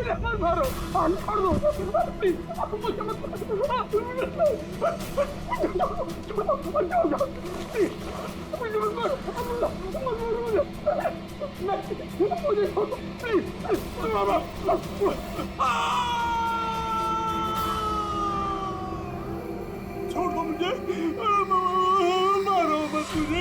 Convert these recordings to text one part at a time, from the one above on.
मुझे मत मारो, छोड़ दो प्लीज, मुझे मत मारो, मुझे मत मारो, मुझे प्लीज मामा। छोड़ दो मुझे, मारो मत मुझे।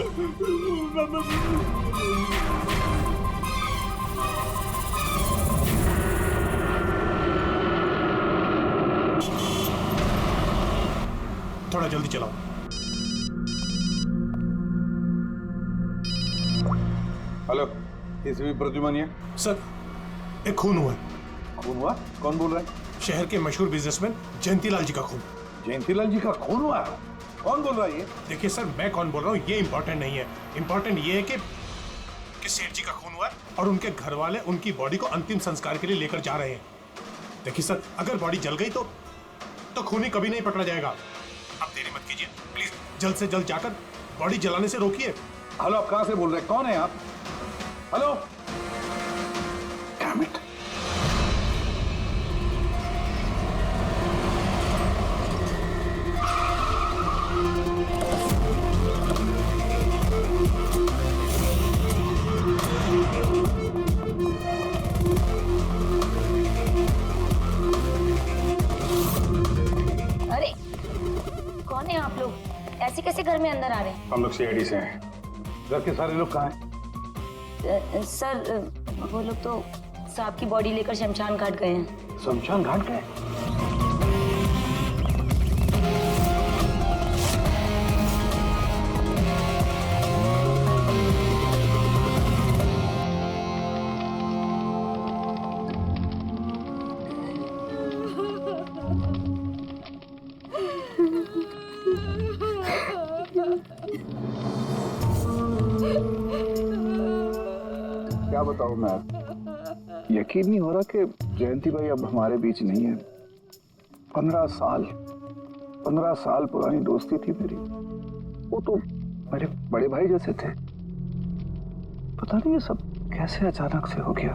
थोड़ा जल्दी चलाओ। Hello, ACP Pradyuman. सर, एक खून हुआ है। खून हुआ? कौन बोल रहा है? शहर के मशहूर बिजनेसमैन जयंतीलाल जी का खून। जयंतीलाल जी का खून हुआ है? कौन बोल रहा है ये? देखिए सर, मैं कौन बोल रहा हूँ ये इम्पोर्टेंट नहीं है। इम्पोर्टेंट ये है कि सेठ जी का खून हुआ है और उनके घर वाले उनकी बॉडी को अंतिम संस्कार के लिए लेकर जा रहे हैं। देखिए सर, अगर बॉडी जल गई तो खूनी कभी नहीं पकड़ा जाएगा। आप देरी मत कीजिए प्लीज, जल्द से जल्द जाकर बॉडी जलाने से रोकिए। हेलो, आप कहां से बोल रहे हैं? कौन है आप? हेलो। Damn it. अरे कौन है आप लोग? ऐसे कैसे घर में अंदर आ रहे हैं? हम लोग सीआईडी से हैं। घर के सारे लोग कहाँ हैं? सर वो लोग तो साहब की बॉडी लेकर शमशान घाट गए हैं। शमशान घाट गए? क्या बताऊं मैं, यकीन नहीं हो रहा कि जयंती भाई अब हमारे बीच नहीं है। 15 साल पुरानी दोस्ती थी मेरी। वो तो मेरे बड़े भाई जैसे थे। पता नहीं ये सब कैसे अचानक से हो गया।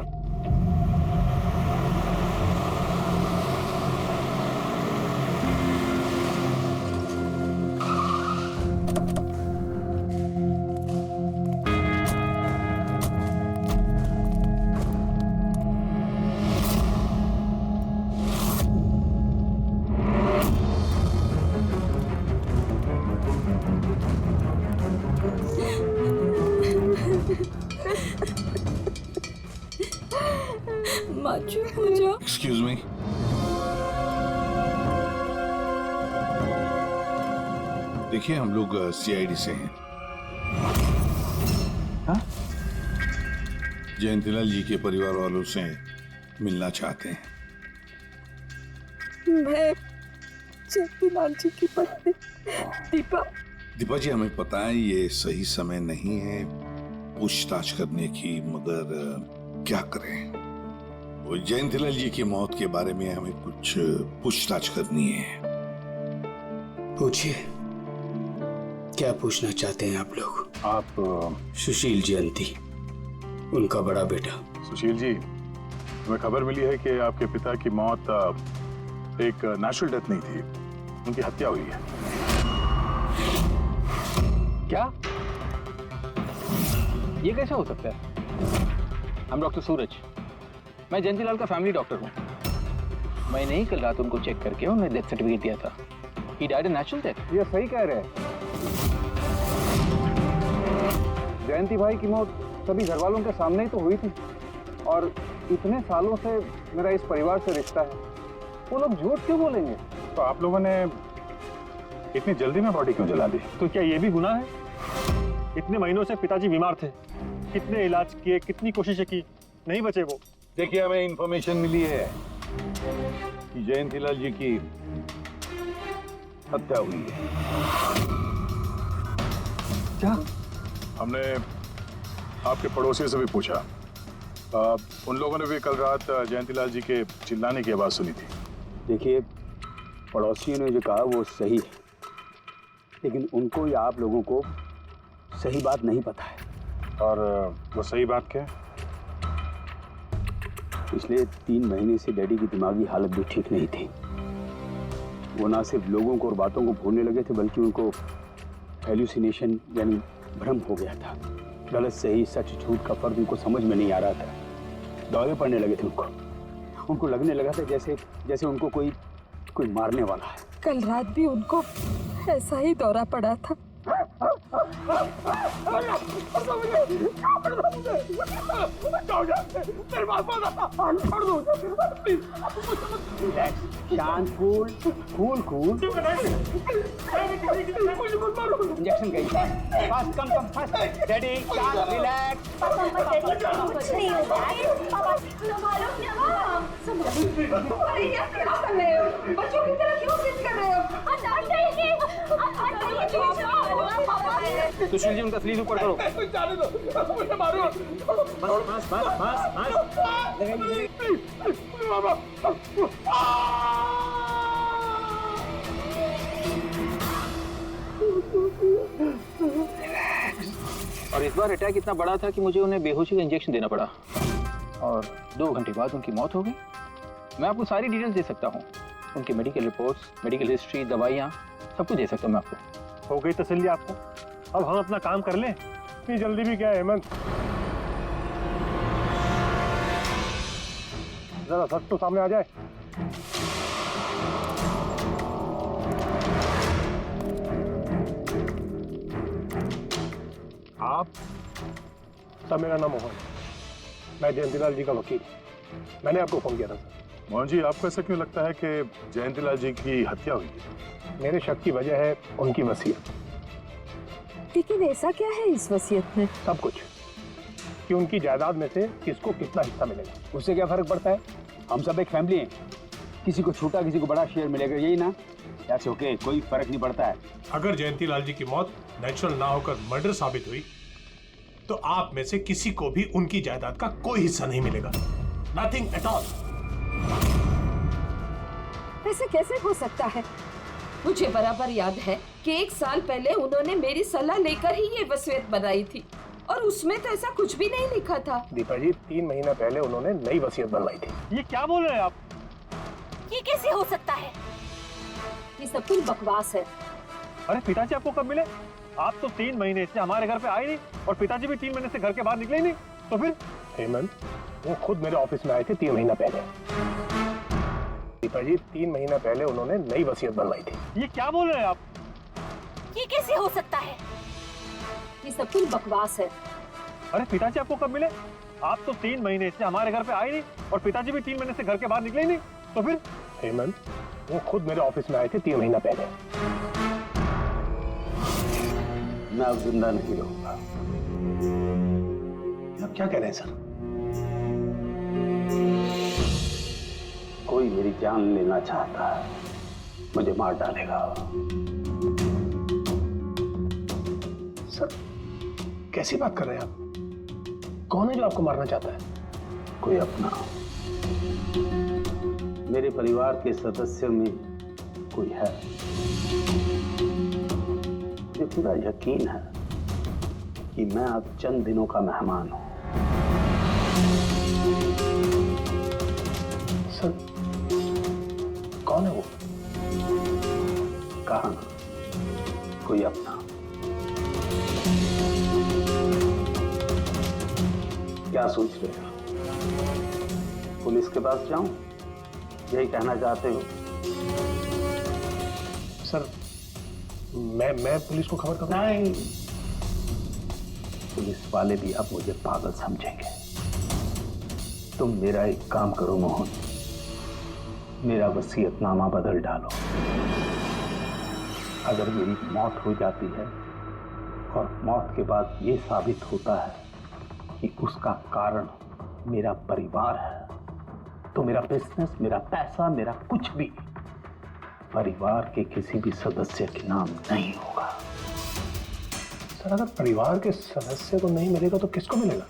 एक्सक्यूज मी, देखिए हम लोग सीआईडी से हैं। हाँ? जयंतीलाल जी के परिवार वालों से मिलना चाहते हैं। मैं जयंतीलाल जी की पत्नी दीपा जी, हमें पता है ये सही समय नहीं है पूछताछ करने की, मगर क्या करें? वो जयंतीलाल जी की मौत के बारे में हमें कुछ पूछताछ करनी है। पूछिए, क्या पूछना चाहते हैं आप लोग? आप सुशील जयंती, उनका बड़ा बेटा। सुशील जी, हमें खबर मिली है कि आपके पिता की मौत एक नेचुरल डेथ नहीं थी, उनकी हत्या हुई है। क्या? ये कैसे हो सकता है? हम डॉक्टर सूरज, मैं जयंतीलाल का फैमिली डॉक्टर हूँ। मैंने ही कल रात उनको चेक करके उन्हें डेथ सर्टिफिकेट दिया था। He died a natural death। ये सही कह रहे हैं। जयंती भाई की मौत सभी घर वालों के सामने ही तो हुई थी, और इतने सालों से मेरा इस परिवार से रिश्ता है, वो लोग झूठ क्यों बोलेंगे? तो आप लोगों ने इतनी जल्दी में बॉडी क्यों जला दी? तो क्या ये भी गुनाह है? इतने महीनों से पिताजी बीमार थे, कितने इलाज किए, कितनी कोशिशें की, नहीं बचे वो। देखिए, हमें इंफॉर्मेशन मिली है कि जयंतीलाल जी की हत्या हुई है। क्या? हमने आपके पड़ोसियों से भी पूछा, उन लोगों ने भी कल रात जयंतीलाल जी के चिल्लाने की आवाज सुनी थी। देखिए, पड़ोसियों ने जो कहा वो सही है, लेकिन उनको या आप लोगों को सही बात नहीं पता है। और वो सही बात क्या है? पिछले 3 महीने से डैडी की दिमागी हालत भी ठीक नहीं थी। वो ना सिर्फ लोगों को और बातों को भूलने लगे थे, बल्कि उनको हेल्यूसिनेशन यानी भ्रम हो गया था। गलत सही, सच झूठ का फर्क उनको समझ में नहीं आ रहा था। दौरे पड़ने लगे थे उनको लगने लगा था जैसे उनको कोई मारने वाला है। कल रात भी उनको ऐसा ही दौरा पड़ा था। शांत, कूल। इंजेक्शन गई। Fast, come fast. डैडी, शांत, रिलैक्स। कुछ नहीं होगा। बच्चों की तरह क्यों जिद कर रहे हो? सुशील जी, उनका स्लीव ऊपर करो। और इस बार अटैक इतना बड़ा था कि मुझे उन्हें बेहोशी का इंजेक्शन देना पड़ा और 2 घंटे बाद उनकी मौत हो गई। मैं आपको सारी डिटेल्स दे सकता हूँ, उनकी मेडिकल रिपोर्ट्स, मेडिकल हिस्ट्री, दवाइयाँ, सब कुछ दे सकता हूँ मैं आपको। हो गई तसल्ली आपको? अब हम अपना काम कर लें। इतनी जल्दी भी क्या है हेमंत? जरा सच तो सामने आ जाए। आप सर, मेरा नाम मोहन, मैं जयंतीलाल जी का वकील। मैंने आपको फोन किया था सर। मोहन जी, आपको ऐसा क्यों लगता है कि जयंतीलाल जी की हत्या हुई है? मेरे शक की वजह है उनकी वसीयत। लेकिन ऐसा क्या है इस वसीयत में? सब कुछ, कि उनकी जायदाद में से किसको कितना हिस्सा मिलेगा। उससे क्या फर्क पड़ता है? हम सब एक फैमिली हैं, किसी को छोटा किसी को बड़ा शेयर मिलेगा, यही ना? दैट्स ओके, कोई फर्क नहीं पड़ता है। अगर जयंतीलाल जी की मौत नेचुरल ना होकर मर्डर साबित हुई तो आप में से किसी को भी उनकी जायदाद का कोई हिस्सा नहीं मिलेगा। Nothing at all. ऐसे कैसे हो सकता है? मुझे बराबर याद है कि 1 साल पहले उन्होंने मेरी सलाह लेकर ही ये वसीयत बनाई थी और उसमें तो ऐसा कुछ भी नहीं लिखा था। दीपा जी, 3 महीना पहले उन्होंने नई वसीयत बनवाई थी। ये क्या बोल रहे हैं आप? ये कैसे हो सकता है? ये सब कुछ बकवास है। अरे पिताजी आपको कब मिले? आप तो 3 महीने से हमारे घर पे आए नहीं और पिताजी भी 3 महीने से घर के बाहर निकले ही नहीं। तो फिर? हेमंत, वो खुद मेरे ऑफिस में आए थे 3 महीना पहले। दीपा जी, 3 महीना पहले उन्होंने नई वसीयत बनवाई थी। ये क्या बोल रहे हैं आप? ये कैसे हो सकता है? ये सब कुछ बकवास है। अरे पिताजी आपको कब मिले? आप तो 3 महीने से हमारे घर पे आए नहीं और पिताजी भी 3 महीने से घर के बाहर निकले ही नहीं। तो फिर? हेमंत, वो खुद मेरे ऑफिस में आए थे 3 महीना पहले। मैं अब जिंदा नहीं रहूंगा। आप क्या कह रहे हैं सर? कोई मेरी जान लेना चाहता है, मुझे मार डालेगा। सर, कैसी बात कर रहे हैं आप? कौन है जो आपको मारना चाहता है? कोई अपना, मेरे परिवार के सदस्य में कोई है। मुझे पूरा यकीन है कि मैं अब चंद दिनों का मेहमान हूं। सर, कौन है वो? कहा ना, कोई अपना। क्या सोच रहे हो? पुलिस के पास जाऊं? यही कहना चाहते हो? सर, मैं पुलिस को खबर करूं? नहीं, पुलिस वाले भी अब मुझे पागल समझेंगे। तुम मेरा एक काम करो मोहन, मेरा वसीयतनामा बदल डालो। अगर मेरी मौत हो जाती है और मौत के बाद ये साबित होता है कि उसका कारण मेरा परिवार है, तो मेरा बिजनेस, मेरा पैसा, मेरा कुछ भी परिवार के किसी भी सदस्य के नाम नहीं होगा। सर, अगर परिवार के सदस्य को नहीं मिलेगा तो किसको मिलेगा?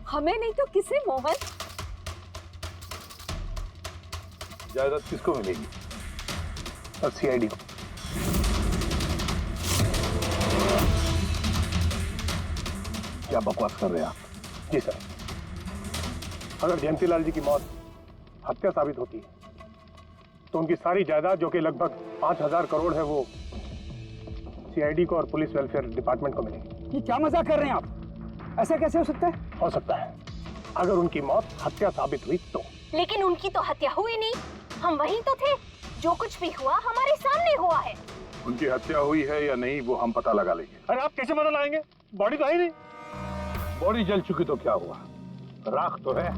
हमें नहीं तो किसे मोहन? जायदाद किसको मिलेगी? और सीआईडी को। क्या बकवास कर रहे हैं आप? जी सर, अगर जयंतीलाल जी की मौत हत्या साबित होती है तो उनकी सारी जायदाद जो कि लगभग 5,000 करोड़ है वो सीआईडी को और पुलिस वेलफेयर डिपार्टमेंट को मिलेगी। ये क्या मजाक कर रहे हैं आप? ऐसा कैसे हो सकता है? हो सकता है अगर उनकी मौत हत्या साबित हुई तो। लेकिन उनकी तो हत्या हुई नहीं, हम वहीं तो थे, जो कुछ भी हुआ हमारे सामने हुआ है। उनकी हत्या हुई है या नहीं वो हम पता लगा लेंगे। अरे आप कैसे पता लगाएंगे? बॉडी तो है ही नहीं। बॉडी जल चुकी तो क्या हुआ, राख तो है।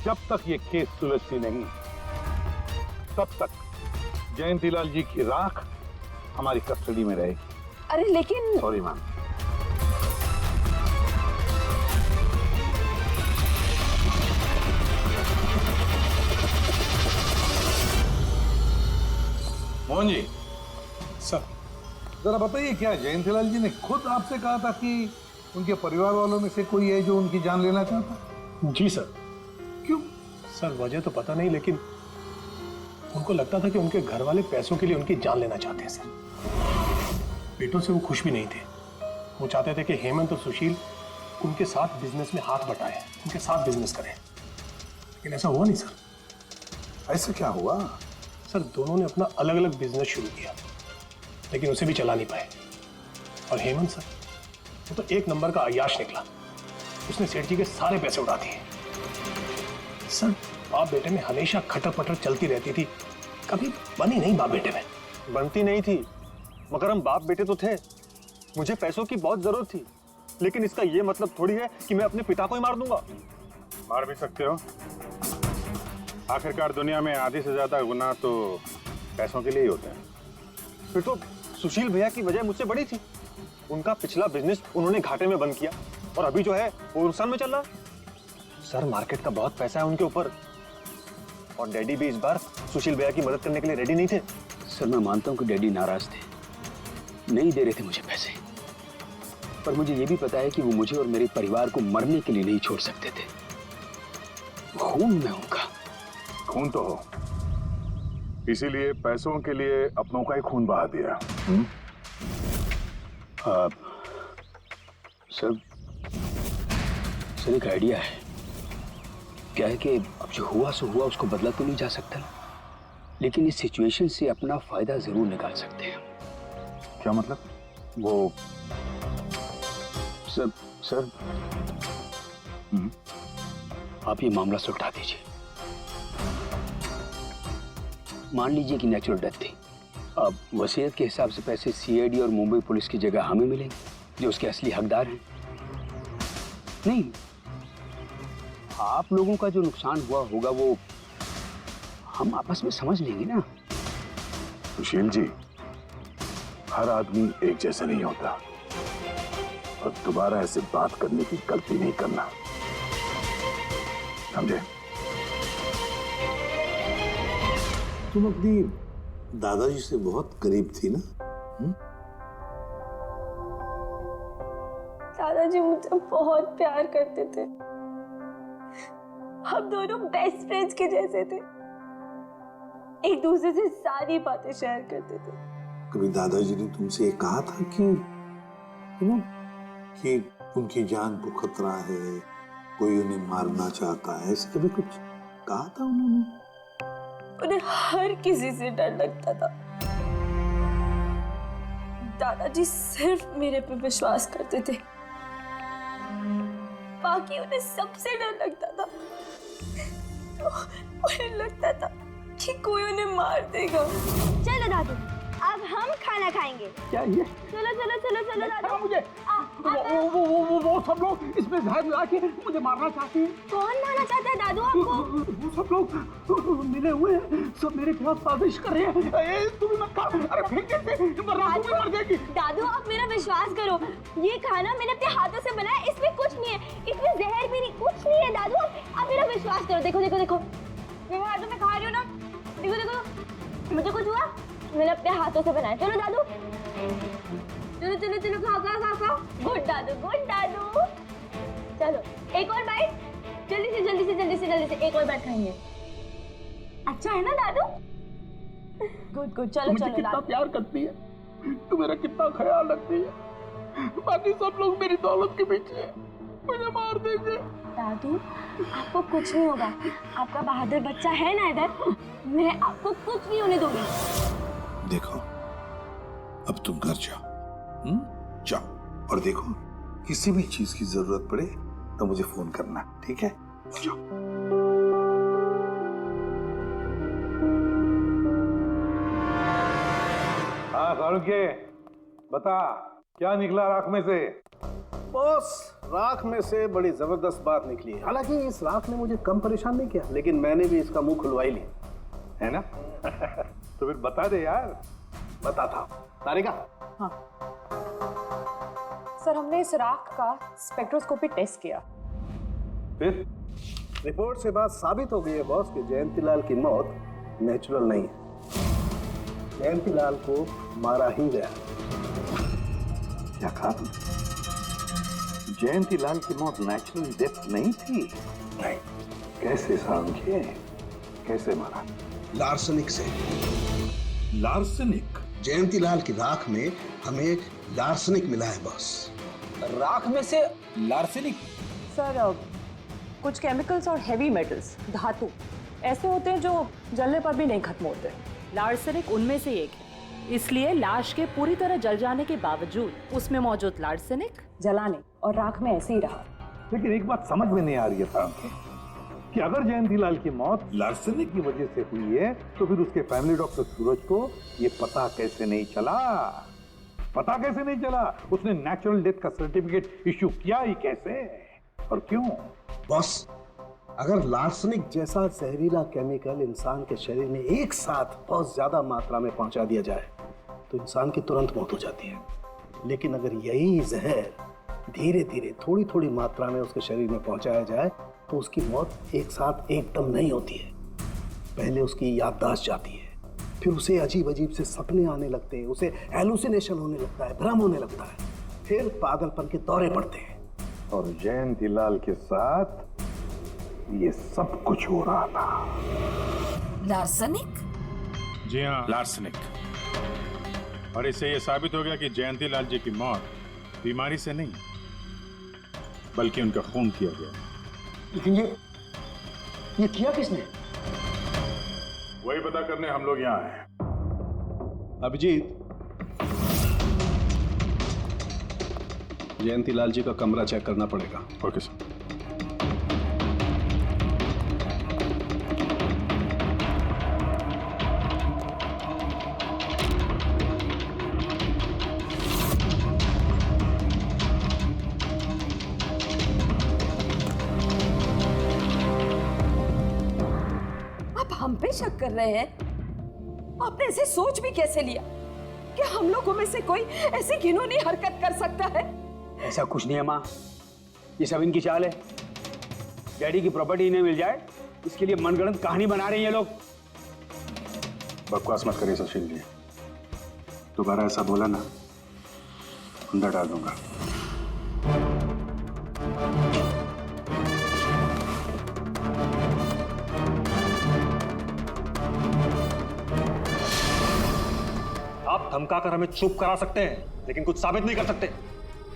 जब तक ये केस सुलझती नहीं तब तक जयंतीलाल जी की राख हमारी कस्टडी में रहेगी। अरे लेकिन sorry ma'am. Mohan ji, sir जरा बताइए, क्या जयंतीलाल जी ने खुद आपसे कहा था कि उनके परिवार वालों में से कोई है जो उनकी जान लेना चाहता? जी सर। क्यों? सर वजह तो पता नहीं, लेकिन उनको लगता था कि उनके घर वाले पैसों के लिए उनकी जान लेना चाहते हैं सर। बेटों से वो खुश भी नहीं थे। वो चाहते थे कि हेमंत और सुशील उनके साथ बिजनेस में हाथ बटाएं, उनके साथ बिजनेस करें, लेकिन ऐसा हुआ नहीं सर। ऐसा क्या हुआ? सर दोनों ने अपना अलग अलग बिजनेस शुरू किया, लेकिन उसे भी चला नहीं पाए। और हेमंत सर, वो तो एक नंबर का अय्याश निकला। उसने सेठ जी के सारे पैसे उड़ा दिए। सर बाप बेटे में हमेशा खटर पटर चलती रहती थी, कभी बनी नहीं बाप बेटे में। बनती नहीं थी, मगर हम बाप बेटे तो थे। मुझे पैसों की बहुत जरूरत थी, लेकिन इसका ये मतलब थोड़ी है कि मैं अपने पिता को ही मार दूंगा। मार भी सकते हो। आखिरकार दुनिया में आधी से ज्यादा गुनाह तो पैसों के लिए ही होते हैं। फिर तो सुशील भैया की वजह मुझसे बड़ी थी। उनका पिछला बिजनेस उन्होंने घाटे में बंद किया और अभी जो है वो नुकसान में चल रहा है। सर मार्केट का बहुत पैसा है उनके ऊपर, और डैडी भी इस बार सुशील भैया की मदद करने के लिए रेडी नहीं थे। सर मैं मानता हूं कि डैडी नाराज थे, नहीं दे रहे थे मुझे पैसे, पर मुझे ये भी पता है कि वो मुझे और मेरे परिवार को मरने के लिए नहीं छोड़ सकते थे। खून में उनका। खून तो हो, इसीलिए पैसों के लिए अपनों का ही खून बहा दिया। सर एक आइडिया है। क्या है कि अब जो हुआ सो हुआ, उसको बदला तो नहीं जा सकता, लेकिन इस सिचुएशन से अपना फायदा जरूर निकाल सकते हैं। क्या मतलब? वो सर आप ये मामला सुलझा दीजिए। मान लीजिए कि नेचुरल डेथ थी, अब वसीयत के हिसाब से पैसे सीआईडी और मुंबई पुलिस की जगह हमें मिलेंगे, जो उसके असली हकदार हैं। नहीं, आप लोगों का जो नुकसान हुआ होगा वो हम आपस में समझ लेंगे ना। सुशील जी, हर आदमी एक जैसा नहीं होता, और दोबारा ऐसे बात करने की गलती नहीं करना, समझे? तुम अपनी दादाजी से बहुत करीब थी ना? दादाजी मुझे बहुत प्यार करते थे। हम दोनों बेस्ट फ्रेंड्स के जैसे थे, एक दूसरे से सारी बातें शेयर करते थे। कभी दादाजी ने तुमसे ये कहा था कि कि उनकी जान को खतरा है, कोई उन्हें मारना चाहता है, ऐसे कभी कुछ कहा था उन्होंने? उन्हें हर किसी से डर लगता था। दादाजी सिर्फ मेरे पे विश्वास करते थे, बाकी उन्हें सबसे डर लगता था। तो उन्हें लगता था कि कोई उन्हें मार देगा। चलो दादू, अब हम खाना खाएंगे। क्या ये? चलो चलो चलो चलो दादू। मुझे वो सब लोग इसमें जहर मिला के मुझे मारना चाहते हैं। कौन मारना चाहता है दादू आपको? वो सब लोग मिले हुए हैं, सब मेरे खिलाफ साजिश कर रहे हैं। तुम मत खा, अरे फेंक दे, वरना तुम मर जाएगी। दादू आप मेरा विश्वास करो, ये खाना मैंने अपने हाथों से बनाया, इसमें कुछ नहीं है, इसमें जहर भी नहीं, कुछ नहीं है। दादू आप मेरा विश्वास करो। देखो देखो देखो, मेरे हाथों में खा रही हो ना, देखो देखो, मुझे कुछ हुआ, मैंने अपने हाथों से बनाया। चलो दादू, चलो चलो चलो, खाओ खाओ खाओ खाओ। गुड दादू, गुड दादू। चलो एक और बाइट, जल्दी से जल्दी से जल्दी से जल्दी से एक और बाइट खाएंगे। अच्छा है ना दादू? गुड गुड, चलो चलो। कितना प्यार करती है, तू मेरा कितना ख्याल रखती है, बाकी सब लोग मेरी दौलत के पीछे हैं, मुझे मार देंगे। दादू आपको कुछ नहीं होगा, आपका बहादुर बच्चा है ना इधर, मैं आपको कुछ नहीं होने दूंगी। देखो, अब तुम घर जाओ, जाओ, और देखो किसी भी चीज की जरूरत पड़े तो मुझे फोन करना, ठीक है? जाओ। हाँ सारुके, बता क्या निकला राख में से? बॉस, राख में से बड़ी जबरदस्त बात निकली है। हालांकि इस राख ने मुझे कम परेशान नहीं किया, लेकिन मैंने भी इसका मुंह खुलवा ही लिया, है ना? तो फिर बता दे यार। बताता हूं। तारिका। हाँ सर, हमने इस राख का स्पेक्ट्रोस्कोपी टेस्ट किया। फिर रिपोर्ट से बात साबित हो गई है बॉस कि जयंतीलाल की मौत नेचुरल नहीं है। जयंतीलाल को मारा ही गया। क्या कहा? जयंतीलाल की मौत नेचुरल डेथ नहीं थी? नहीं। कैसे समझे? कैसे मारा? लार्सनिक से। लार्सनिक? जयंतीलाल की राख में हमें लार्सनिक मिला है बॉस। राख में से लार्सेनिक? सर, कुछ केमिकल्स और हेवी मेटल्स, धातु ऐसे होते हैं जो जलने पर भी नहीं खत्म होते। लार्सेनिक उनमें से एक है, इसलिए लाश के पूरी तरह जल जाने के बावजूद उसमें मौजूद लार्सेनिक जलाने और राख में ऐसे ही रहा। लेकिन एक बात समझ में नहीं आ रही है कि अगर जयंतीलाल की मौत लार्सेनिक की वजह से हुई है तो फिर उसके फैमिली डॉक्टर सूरज को ये पता कैसे नहीं चला? पता कैसे नहीं चला? उसने नेचुरल डेथ का सर्टिफिकेट इश्यू किया ही कैसे और क्यों? बॉस, अगर लार्सनिक जैसा जहरीला केमिकल इंसान के शरीर में एक साथ बहुत ज्यादा मात्रा में पहुंचा दिया जाए तो इंसान की तुरंत मौत हो जाती है। लेकिन अगर यही जहर धीरे धीरे थोड़ी थोड़ी मात्रा में उसके शरीर में पहुंचाया जाए तो उसकी मौत एक साथ एकदम नहीं होती है। पहले उसकी याददाश्त जाती है, फिर उसे अजीब अजीब से सपने आने लगते हैं, उसे हेलुसिनेशन होने लगता है, भ्रम होने लगता है, फिर पागलपन के दौरे पड़ते हैं। और जयंतीलाल के साथ ये सब कुछ हो रहा था। लार्सनिक? जी हाँ, लार्सनिक। और इससे ये साबित हो गया कि जयंतीलाल जी की मौत बीमारी से नहीं बल्कि उनका खून किया गया। लेकिन ये किया किसने? वही पता करने हम लोग यहाँ आए। अभिजीत, जयंतीलाल जी का कमरा चेक करना पड़ेगा। Okay sir. हम पे शक कर रहे हैं? आपने ऐसे सोच भी कैसे लिया कि हम लोगों में से कोई ऐसी घिनौनी हरकत कर सकता है? ऐसा कुछ नहीं है माँ, ये सब इनकी चाल है। डैडी की प्रॉपर्टी इन्हें मिल जाए इसके लिए मनगढ़ंत कहानी बना रहे हैं ये लोग। बकवास मत करिए सुशील जी, दोबारा ऐसा बोला ना अंदर डाल दूंगा। आप धमका कर हमें चुप करा सकते हैं लेकिन कुछ साबित नहीं कर सकते।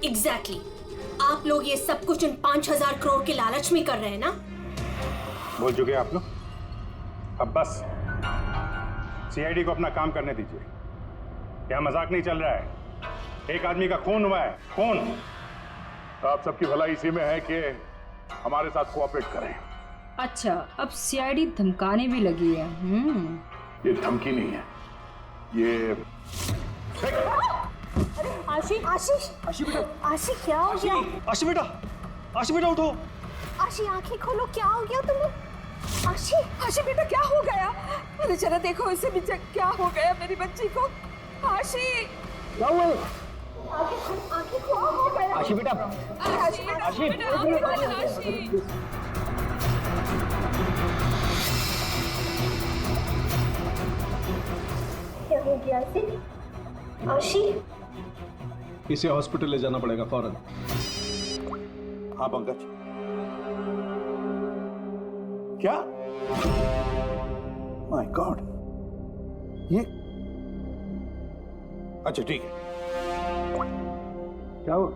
एग्जैक्टली। आप लोग ये सब कुछ इन 5,000 करोड़ के लालच में कर रहे हैं ना? बोल चुके आप लोग, अब बस सीआईडी को अपना काम करने दीजिए। यहाँ मजाक नहीं चल रहा है, एक आदमी का खून हुआ है, खून। आप सबकी भलाई इसी में है कि हमारे साथ कोऑपरेट करें। अच्छा, अब सीआईडी धमकाने भी लगी है। ये धमकी नहीं है, ये आशी, आशीष, आशी बेटा, आशी क्या हो गया? आशी बेटा, आशी बेटा उठो। आशी आंखें खोलो, क्या हो गया तुम्हें? आशी, आशी बेटा क्या हो गया? अरे जरा देखो इसे भी, क्या हो गया मेरी बच्ची को? आशी क्या हुआ? आंखें खोलो, हो गया? आशी बेटा, आशी बेटा, आशी। आशी। क्या हो गया आशी? आशी, इसे हॉस्पिटल ले जाना पड़ेगा फौरन। हाँ पंकज। क्या? माय गॉड, ये अच्छा ठीक है, क्या हुआ?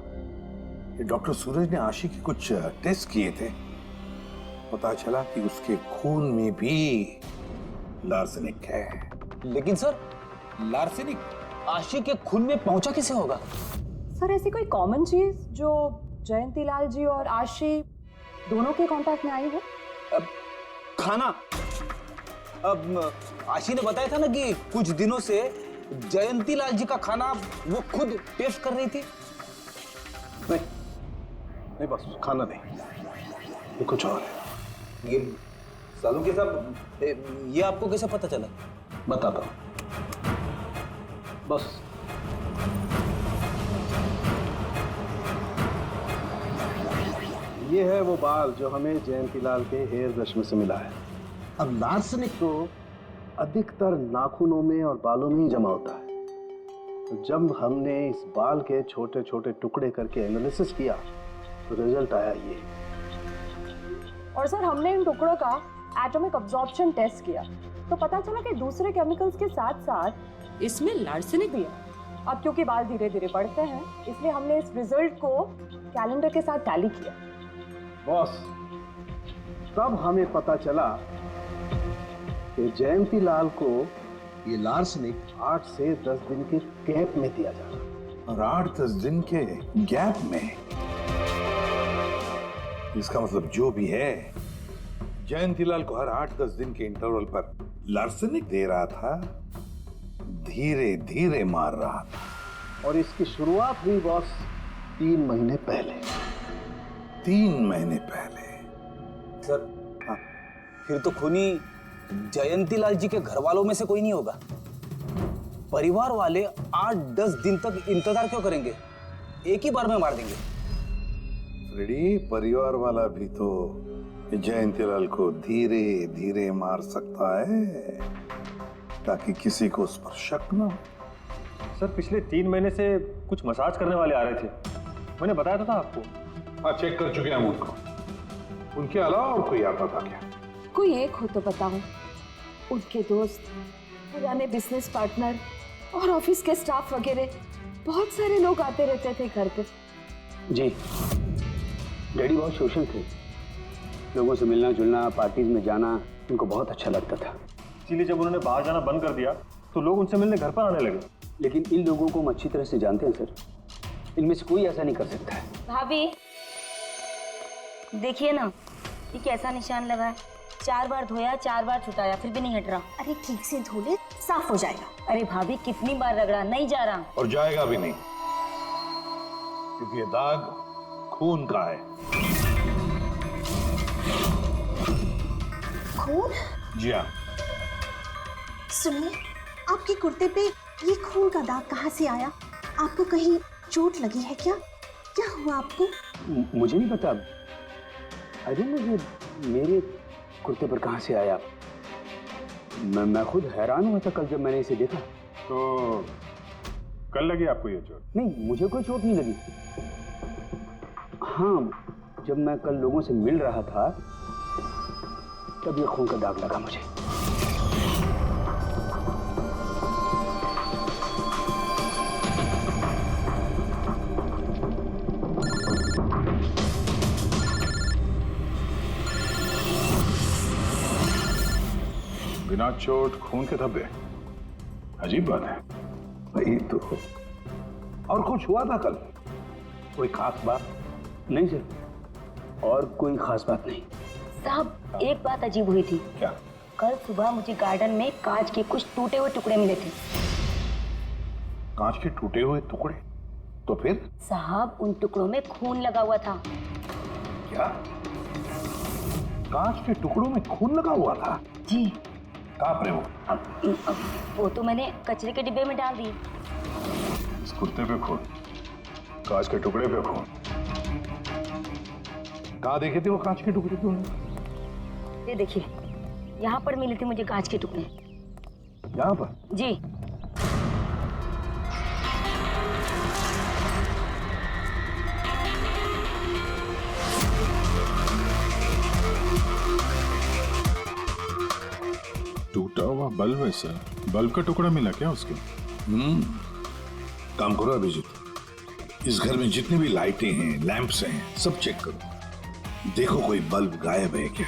ये डॉक्टर सूरज ने आशी के कुछ टेस्ट किए थे, पता चला कि उसके खून में भी लार्सेनिक है। लेकिन सर, लार्सेनिक आशी के खून में पहुंचा कैसे होगा? सर ऐसी कोई कॉमन चीज जो जयंती लाल जी और आशी दोनों के कांटेक्ट में आई हो? खाना। अब आशी ने बताया था ना कि कुछ दिनों से जयंती लाल जी का खाना वो खुद टेस्ट कर रही थी। नहीं बस खाना नहीं, ये कुछ और है। ये सालों के साथ ये आपको कैसे पता चला? बताता हूँ। बस ये है वो बाल जो हमें जयंतीलाल के हेयर ब्रश में से मिला है। अब लार्सेनिक तो अधिकतर नाखूनों में और बालों में ही जमा होता है। तो जब हमने इस बाल के छोटे छोटे टुकड़े करके एनालिसिस किया तो रिजल्ट आया ये। और सर हमने इन टुकड़ों का एटॉमिक अब्जॉर्प्शन टेस्ट किया तो पता चला कि दूसरे केमिकल्स के साथ साथ इसमें लार्सेनिक भी है। अब क्योंकि बाल धीरे धीरे बढ़ते हैं इसलिए हमने इस रिजल्ट को कैलेंडर के साथ टैली किया। बॉस, तब हमें पता चला कि जयंतीलाल को ये लार्सेनिक 8 से 10 दिन के गैप में दिया जा रहा। और 8-10 दिन के गैप में? इसका मतलब जो भी है, जयंतीलाल को हर 8-10 दिन के इंटरवल पर लार्सेनिक दे रहा था, धीरे धीरे मार रहा था। और इसकी शुरुआत हुई बॉस 3 महीने पहले। 3 महीने पहले? सर हाँ, फिर तो खूनी जयंती लाल जी के घर वालों में से कोई नहीं होगा। परिवार वाले 8-10 दिन तक इंतजार क्यों करेंगे? एक ही बार में मार देंगे। फ्रेडी, परिवार वाला भी तो जयंतीलाल को धीरे धीरे मार सकता है ताकि किसी को उस पर शक न हो। सर पिछले 3 महीने से कुछ मसाज करने वाले आ रहे थे, मैंने बताया था आपको। हाँ, चेक कर चुके हैं हम उनको। उनके अलावा और कोई आता था क्या? कोई एक हो तो बताओ। उनके दोस्त, पुराने बिजनेस पार्टनर और ऑफिस के स्टाफ वगैरह बहुत सारे लोग आते रहते थे घर पे। जी, डैडी बहुत सोशल थे। लोगों से मिलना जुलना, पार्टीज में जाना उनको बहुत अच्छा लगता था। इसीलिए जब उन्होंने बाहर जाना बंद कर दिया तो लोग उनसे मिलने घर पर आने लगे। लेकिन इन लोगों को हम अच्छी तरह से जानते हैं सर, इनमें से कोई ऐसा नहीं कर सकता है। भाभी देखिए ना, ये कैसा निशान लगा है। 4 बार धोया, 4 बार छुटाया, फिर भी नहीं हट रहा। अरे ठीक से धो ले, साफ हो जाएगा। अरे भाभी कितनी बार रगड़ा, नहीं जा रहा। और जाएगा भी नहीं, क्योंकि ये दाग खून का है। खून? जी हाँ। सुनिए, आपके कुर्ते पे ये खून का दाग कहाँ से आया? आपको कहीं चोट लगी है क्या? क्या हुआ आपको? मुझे नहीं पता। अरे मुझे मेरे कुर्ते पर कहाँ से आया? मैं खुद हैरान हुआ था कल जब मैंने इसे देखा। तो कल लगी आपको ये चोट? नहीं, मुझे कोई चोट नहीं लगी। हाँ, जब मैं कल लोगों से मिल रहा था तब ये खून का दाग लगा मुझे। बिना चोट खून के धब्बे, अजीब बात है। वही तो। और कुछ हुआ था कल? कोई खास बात? नहीं सर, और कोई खास बात नहीं। साहब एक बात अजीब हुई थी। क्या? कल सुबह मुझे गार्डन में कांच के कुछ टूटे हुए टुकड़े मिले थे। कांच के टूटे हुए टुकड़े? तो फिर? साहब उन टुकड़ों में खून लगा हुआ था। क्या? कांच के टुकड़ों में खून लगा हुआ था? जी। कहाँ पर है वो? अब वो तो मैंने कचरे के डिब्बे में डाल दिए। इस कुत्ते पे खून, कांच के टुकड़े पे खून। कहाँ देखे थे वो कांच के टुकड़े तुमने? ये देखिए, यहाँ पर मिले थे मुझे कांच के टुकड़े। यहाँ पर? जी। टूटा हुआ बल्ब है सर। बल्ब का टुकड़ा मिला क्या उसके? काम करो अभिजीत, इस घर में जितनी भी लाइटें हैं, लैंप्स हैं, सब चेक करो। देखो कोई बल्ब गायब है क्या।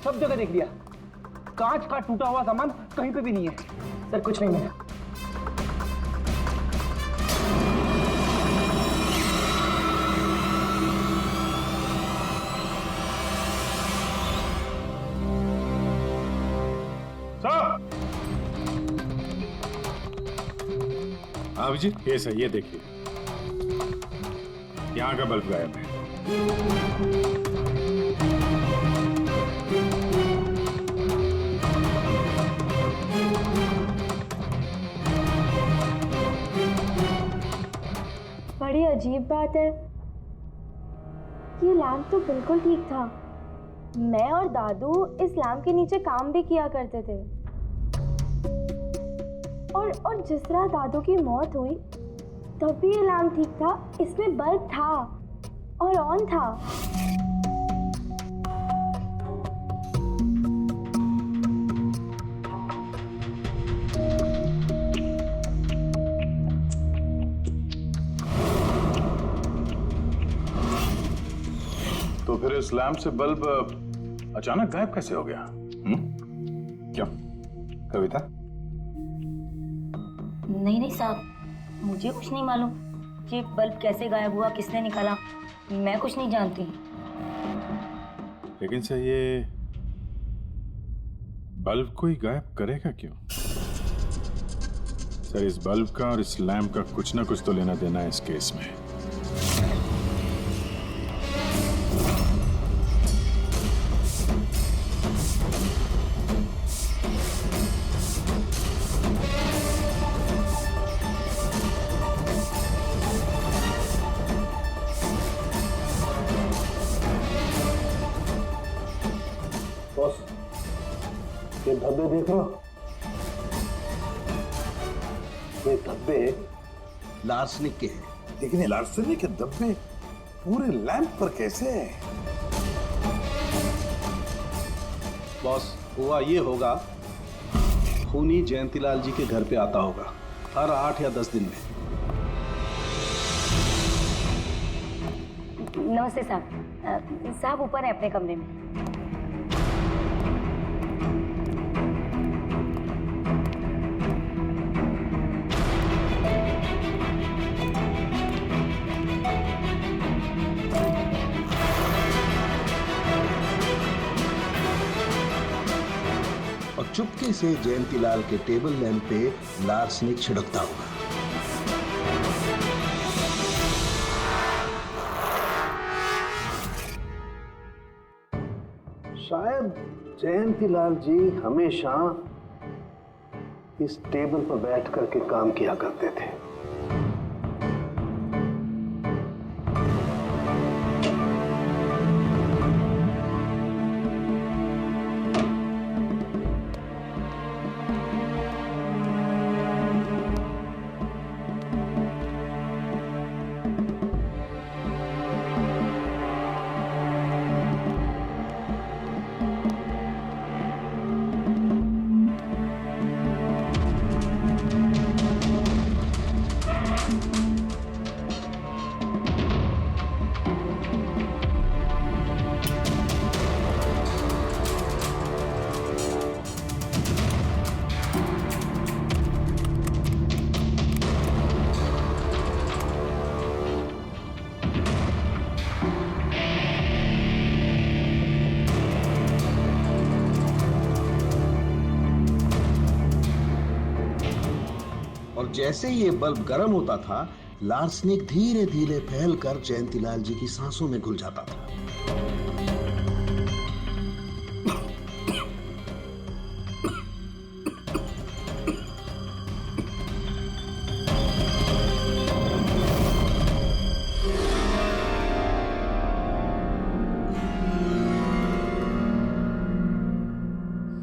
सब जगह देख लिया, कांच का टूटा हुआ सामान कहीं पे भी नहीं है। सर कुछ नहीं मिला। आप जी ये सही है, देखिए यहाँ का बल्ब गायब है। बड़ी अजीब बात है, ये लैंप तो बिल्कुल ठीक था। मैं और दादू इस लैंप के नीचे काम भी किया करते थे, और जिस तरह दादू की मौत हुई तब भी ये लैंप ठीक था, इसमें बल्ब था और ऑन था। तो फिर इस लैंप से बल्ब अचानक गायब कैसे हो गया? क्या कविता? नहीं साहब, मुझे कुछ नहीं मालूम कि बल्ब कैसे गायब हुआ, किसने निकाला, मैं कुछ नहीं जानती। लेकिन सर ये बल्ब को ही गायब करेगा क्यों? सर इस बल्ब का और इस लैंप का कुछ ना कुछ तो लेना देना है इस केस में। ये धब्बे देख रहे हो? ये धब्बे लार्सनिक के हैं। लेकिन ये लार्सनिक के धब्बे पूरे लैंप पर कैसे हैं? बॉस, हुआ ये होगा, खूनी जयंतीलाल जी के घर पे आता होगा हर 8 या 10 दिन में। नमस्ते साहब, साहब ऊपर है अपने कमरे में। और चुपके से जयंतीलाल के टेबल लैंप पे लार्सनिक छिड़कता होगा। शायद जयंतीलाल जी हमेशा इस टेबल पर बैठ करके काम किया करते थे। जैसे ही ये बल्ब गर्म होता था, लार्सनिक धीरे धीरे फैलकर जयंतीलाल जी की सांसों में घुल जाता था।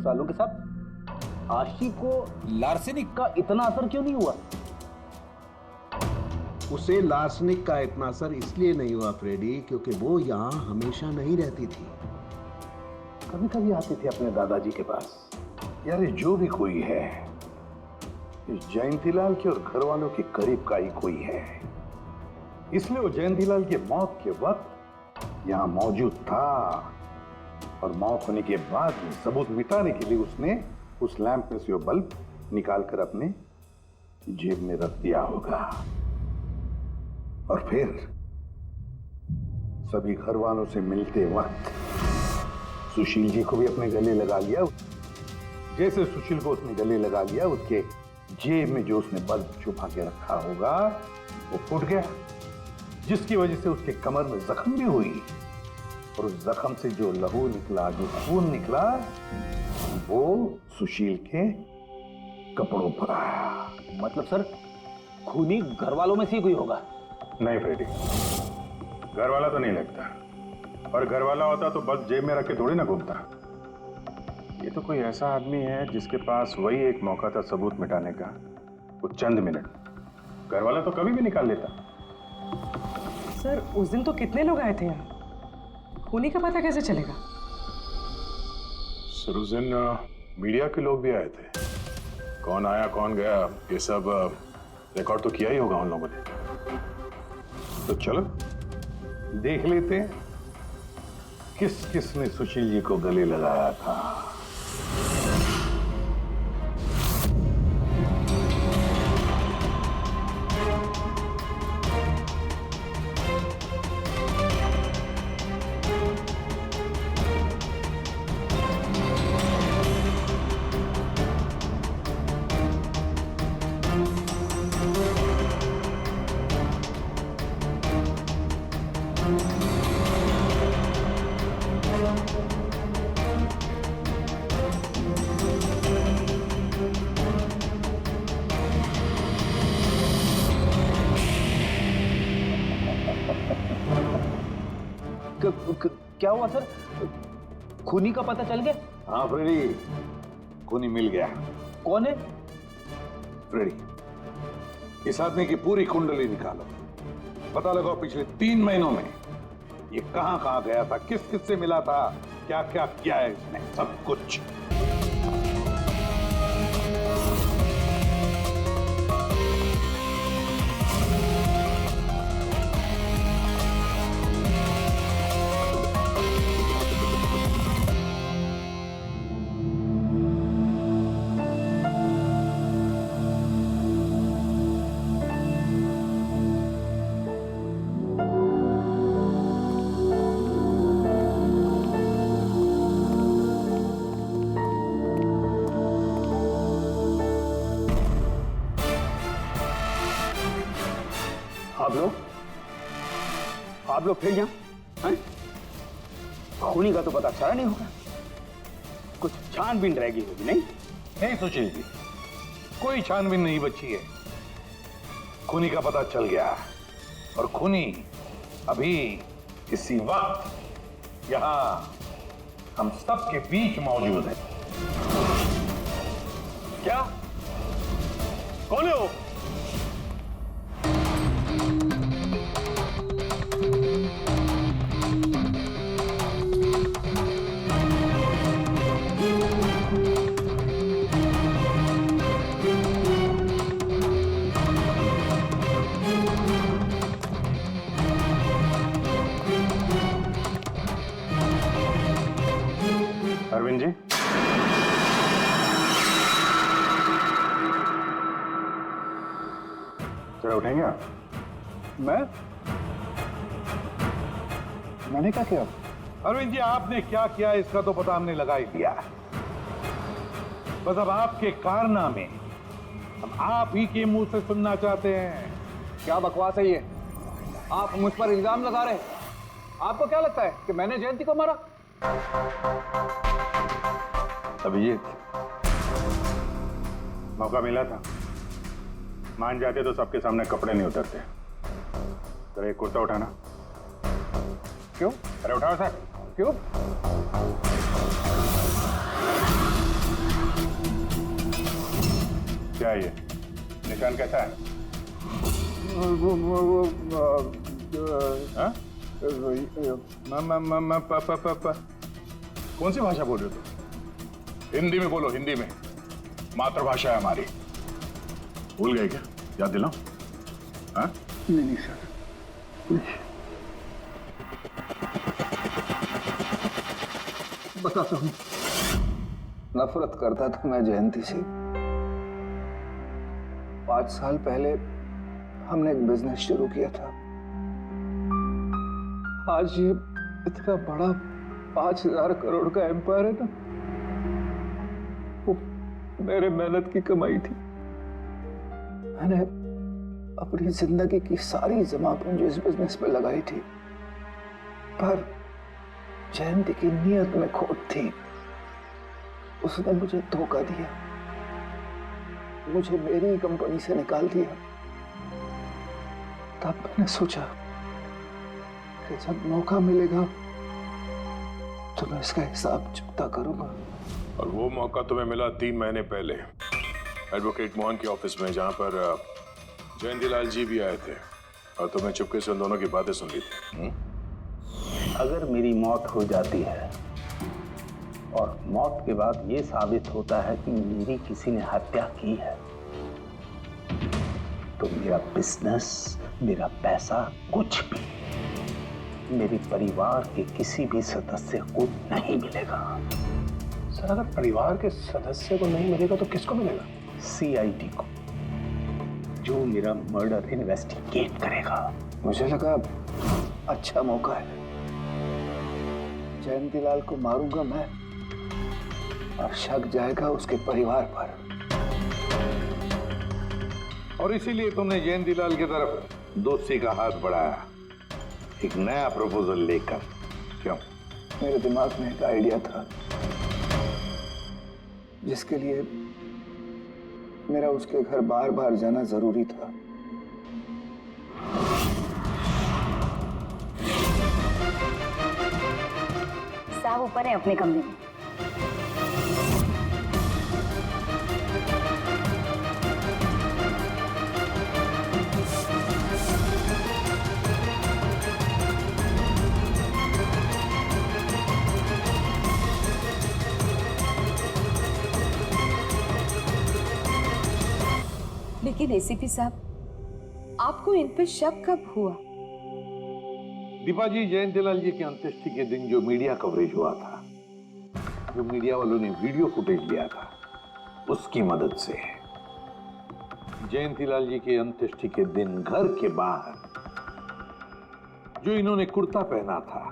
सालों के साथ आशी को लार्सेनिक का इतना असर क्यों नहीं हुआ? उसे लार्सनिक का इतना असर इसलिए नहीं हुआ फ्रेडी, क्योंकि वो यहां हमेशा नहीं रहती थी। कभी कभी आती थी अपने दादाजी के पास। यार ये जो भी कोई है, इस जयंतीलाल के और घर वालों के करीब का ही कोई है, इसलिए वो जयंतीलाल की मौत के वक्त यहां मौजूद था, और मौत होने के बाद सबूत मिटाने के लिए उसने उस लैंप में से वो बल्ब निकालकर अपने जेब में रख दिया होगा, और फिर सभी घर वालों से मिलते वक्त सुशील जी को भी अपने गले लगा लिया। जैसे सुशील को उसने गले लगा लिया, उसके जेब में जो उसने बल्ब छुपा के रखा होगा वो फूट गया, जिसकी वजह से उसके कमर में जख्म भी हुई, और उस जख्म से जो लहू निकला, जो खून निकला, वो सुशील के कपड़ों पर आया। मतलब सर, खूनी घर वालों में से ही कोई होगा? नहीं फ्रेडी, घर वाला तो नहीं लगता, और घर वाला होता तो बस जेब में रख के थोड़ी ना घूमता। ये तो कोई ऐसा आदमी है जिसके पास वही एक मौका था सबूत मिटाने का, वो चंद मिनट। घर वाला तो कभी भी निकाल लेता। सर उस दिन तो कितने लोग आए थे यहाँ, खूनी का पता कैसे चलेगा? सर उस दिन मीडिया के लोग भी आए थे, कौन आया कौन गया ये सब रिकॉर्ड तो किया ही होगा उन लोगों ने। तो चलो देख लेते हैं किस किस ने सुशील जी को गले लगाया था। क्या हुआ सर? खूनी का पता चल गया? हाँ फ्रेडी, खूनी मिल गया। कौन है? फ्रेडी, इस आदमी की पूरी कुंडली निकालो, पता लगाओ पिछले 3 महीनों में ये कहां कहां गया था, किस किस से मिला था, क्या क्या किया है इसने, सब कुछ। आप लोग फिर यहाँ हैं? खूनी का तो पता चला नहीं होगा, कुछ छानबीन रहेगी होगी। नहीं सुशील जी, कोई छानबीन नहीं बची है, खूनी का पता चल गया, और खूनी अभी इसी वक्त यहां हम सब के बीच मौजूद है। क्या? कौन है वो? अरविंद जी, जरा उठेंगे आप? मैंने क्या किया? अरविंद जी, आपने क्या किया इसका तो पता हमने लगा ही दिया। बस अब आपके कारनामे हम आप ही के मुंह से सुनना चाहते हैं। क्या बकवास है ये? आप मुझ पर इल्जाम लगा रहे हैं। आपको क्या लगता है कि मैंने जयंती को मारा? अभिजीत, मौका मिला था, मान जाते तो सबके सामने कपड़े नहीं उतरते। तेरा एक कुर्ता उठाना। क्यों? अरे उठाओ सर। क्यों? क्या है ये? निशान कैसा है? हाँ? कौन सी भाषा बोल रहे हो तुम? हिंदी में बोलो, हिंदी में। मातृभाषा है हमारी। भूल गए क्या? याद दिलाओ। हाँ? नहीं सर, बताता हूँ। नफरत करता था मैं जयंती से। 5 साल पहले हमने एक बिजनेस शुरू किया था। आज ये इतना बड़ा 5000 करोड़ का एम्पायर है ना, वो मेरे मेहनत की कमाई थी। मैंने अपनी जिंदगी की सारी जमा पूंजी इस बिजनेस पे लगाई थी, पर जयंती की नीयत में खोट थी। उसने मुझे धोखा दिया, मुझे मेरी कंपनी से निकाल दिया। तब मैंने सोचा कि जब मौका मिलेगा तो मैं इसका हिसाब चुकता करूंगा। और वो मौका तुम्हें मिला 3 महीने पहले एडवोकेट मोहन के ऑफिस में, जहां पर जयंतीलाल जी भी आए थे और तुमने चुपके से उन दोनों की बातें सुन ली थी। अगर मेरी मौत हो जाती है और मौत के बाद ये साबित होता है कि मेरी किसी ने हत्या की है, तो मेरा बिजनेस, मेरा पैसा, कुछ भी मेरे परिवार के किसी भी सदस्य को नहीं मिलेगा। सर, अगर परिवार के सदस्य को नहीं मिलेगा तो किसको मिलेगा? CID को, जो मेरा मर्डर इन्वेस्टिगेट करेगा। मुझे लगा अच्छा मौका है। जयंतीलाल को मारूंगा मैं और शक जाएगा उसके परिवार पर। और इसीलिए तुमने जयंतीलाल की तरफ दोस्ती का हाथ बढ़ाया, एक नया प्रपोजल लेकर। क्यों? मेरे दिमाग में एक आइडिया था जिसके लिए मेरा उसके घर बार बार जाना जरूरी था। साहब ऊपर है अपने कमरे में। लेकिन ACP साहब, आपको इन पे शक कब हुआ? दीपा जी, जयंतीलाल जी की अंत्येष्टि के दिन जो मीडिया कवरेज हुआ था, जो मीडिया वालों ने वीडियो फुटेज लिया था, उसकी मदद से जयंतीलाल जी के अंत्येष्टि के दिन घर के बाहर जो इन्होंने कुर्ता पहना था,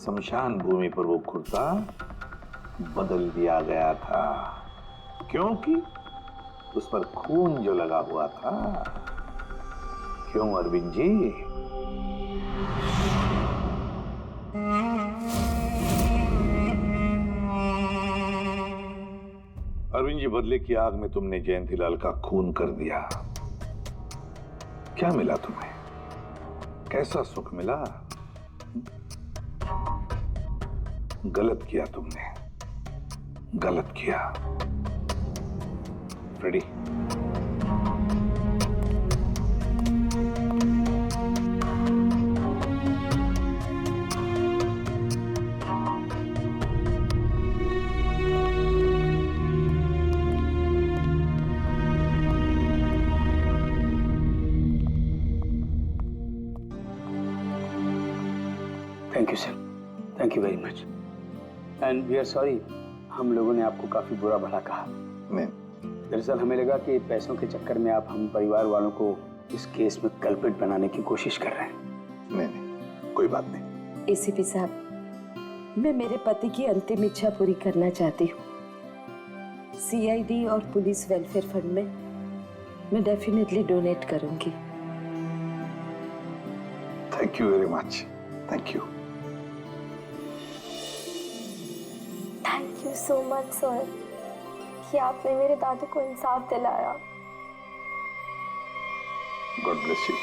शमशान भूमि पर वो कुर्ता बदल दिया गया था, क्योंकि उस पर खून जो लगा हुआ था। क्यों अरविंद जी? अरविंद जी, बदले की आग में तुमने जयंतीलाल का खून कर दिया। क्या मिला तुम्हें? कैसा सुख मिला? गलत किया तुमने, गलत किया। Freddy, thank you sir, thank you very much, and we are sorry. हम लोगों ने आपको काफी बुरा भला कहा। दरअसल हमें लगा कि पैसों के चक्कर में आप हम परिवार वालों को इस केस में कल्प्रिट बनाने की कोशिश कर रहे हैं। नहीं, कोई बात नहीं। ACP साहब, मैं मेरे पति की अंतिम इच्छा पूरी करना चाहती हूँ। सीआईडी और पुलिस वेलफेयर फंड में मैं डेफिनेटली डोनेट करूंगी। Thank you very much, thank you. Thank you so much sir कि आपने मेरे दादू को इंसाफ दिलाया। God bless you.